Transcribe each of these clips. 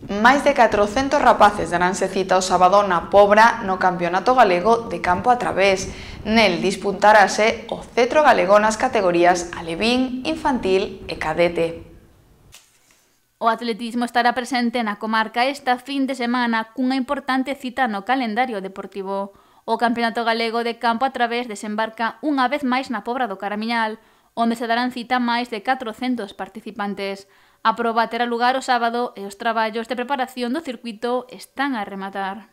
Máis de 400 rapaces daranse cita o sábado na Pobra no Campeonato Galego de Campo a Través. Nel disputarase o cetro galego nas categorías alevín, infantil e cadete. O atletismo estará presente na comarca esta fin de semana cunha importante cita no calendario deportivo. O Campeonato Galego de Campo a Través desembarca unha vez máis na Pobra do Caramiñal, onde se darán cita máis de 400 participantes. A proba terá lugar o sábado e os traballos de preparación do circuito están a rematar.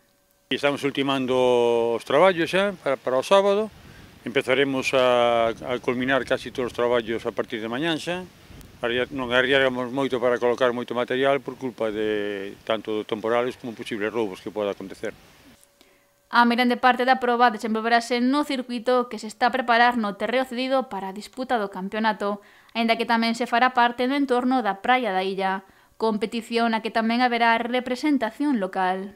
Estamos ultimando os traballos xa para o sábado. Empezaremos a culminar casi todos os traballos a partir de mañán xa. Non arriáramos moito para colocar moito material por culpa de tanto temporales como posibles roubos que poda acontecer. A meirande parte da proba desenvolverase no circuito que se está a preparar no terreo cedido para a disputa do campeonato, aínda que tamén se fará parte no entorno da praia da illa, competición na que tamén haberá representación local.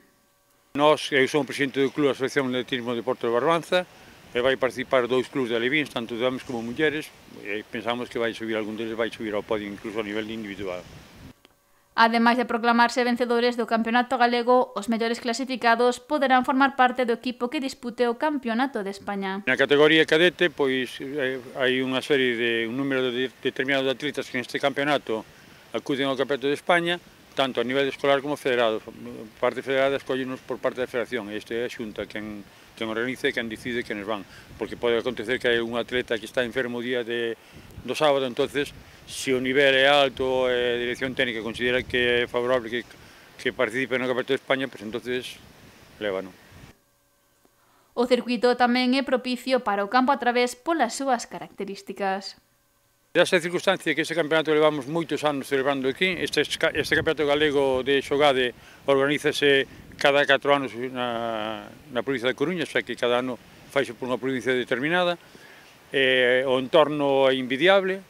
Eu son o presidente do Club Asociación de Atletismo de Porto de Barbanza e vai participar dous clubs de alevíns, tanto de homens como mulleres, e pensamos que algún deles vai subir ao podio incluso a nivel individual. Ademais de proclamarse vencedores do Campeonato Galego, os mellores clasificados poderán formar parte do equipo que dispute o Campeonato de España. Na categoría cadete, pois hai unha serie de un número determinado de atletas que neste campeonato acuden ao Campeonato de España, tanto a nivel escolar como federado. Parte federada escollenos por parte da federación, e este é a Xunta quen organiza e quen decide quenes van, porque pode acontecer que hai un atleta que está enfermo o día do sábado, entonces se o nivel é alto e a dirección técnica considera que é favorable que participe no Campeonato de España, pois entonces lévano. O circuito tamén é propicio para o campo a través polas súas características. Desa circunstancia que este campeonato levamos moitos anos celebrando aquí, este campeonato galego de xogade organízase cada 4 anos na provincia da Coruña, xa que cada ano faise por unha provincia determinada. O entorno é invidiable.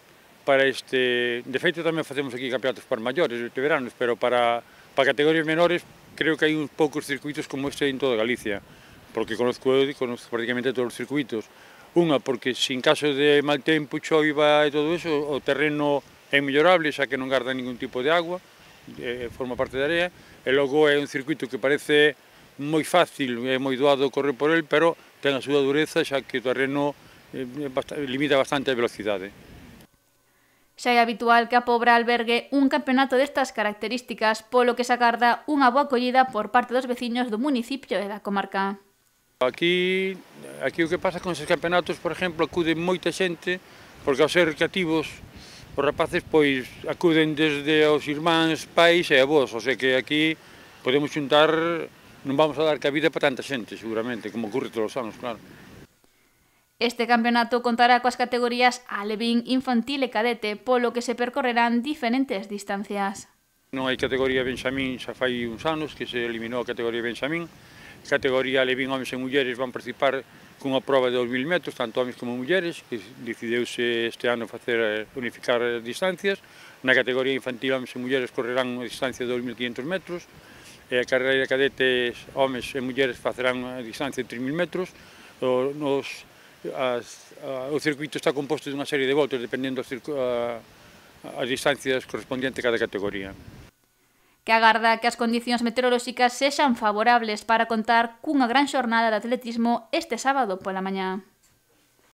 De feito, tamén facemos aquí campeonatos para maiores de veranos, pero para categorías menores creo que hai uns poucos circuitos como este en toda Galicia, porque conozco prácticamente todos os circuitos. Unha, porque sin caso de mal tempo, choiva e todo iso, o terreno é mellorable, xa que non garda ningún tipo de agua, forma parte da area, e logo é un circuito que parece moi fácil, é moi doado correr por el, pero ten a súa dureza, xa que o terreno limita bastante a velocidade. Xa é habitual que a Pobra albergue un campeonato destas características, polo que se agarda unha boa acollida por parte dos veciños do municipio e da comarca. Aquí o que pasa con estes campeonatos, por exemplo, acuden moita xente, porque ao ser recreativos, os rapaces pois acuden desde os irmáns, pais e avós, o sea que aquí podemos xuntar, non vamos a dar cabida para tanta xente, seguramente, como ocurre todos os anos, claro. Este campeonato contará coas categorías alevín, infantil e cadete, polo que se percorrerán diferentes distancias. Non hai categoría benxamín, xa fai uns anos que se eliminou a categoría benxamín. Categoría alevín, homens e mulleres van participar cunha prova de 2000 metros, tanto homens como mulleres, que decidiuse este ano unificar distancias. Na categoría infantil, homens e mulleres correrán a distancia de 2500 metros, e a carreira de cadetes, homens e mulleres facerán a distancia de 3000 metros. O circuito está composto dunha serie de voltas dependendo as distancias correspondientes a cada categoría. Que agarda que as condicións meteorolóxicas sexan favorables para contar cunha gran xornada de atletismo este sábado pola mañá.